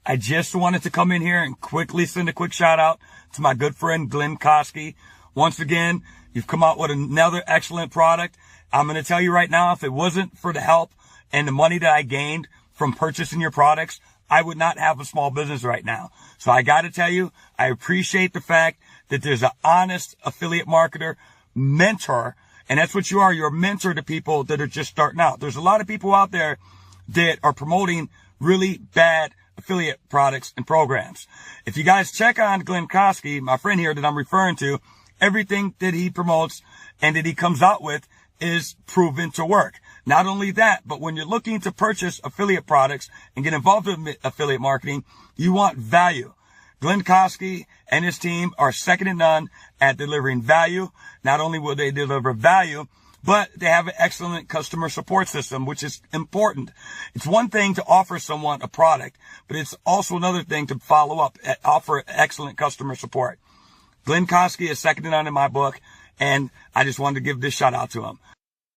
I just wanted to come in here and quickly send a quick shout out to my good friend, Glenn Koski. Once again, you've come out with another excellent product. I'm going to tell you right now, if it wasn't for the help and the money that I gained from purchasing your products, I would not have a small business right now. So I got to tell you, I appreciate the fact that there's an honest affiliate marketer mentor. And that's what you are. You're a mentor to people that are just starting out. There's a lot of people out there that are promoting really bad affiliate products and programs. If you guys check on Glenn Koski, my friend here that I'm referring to, everything that he promotes and that he comes out with is proven to work. Not only that, but when you're looking to purchase affiliate products and get involved with affiliate marketing, you want value. Glenn Koski and his team are second to none at delivering value. Not only will they deliver value, but they have an excellent customer support system, which is important. It's one thing to offer someone a product, but it's also another thing to follow up and offer excellent customer support. Glenn Koski is second to none in my book, and I just wanted to give this shout out to him.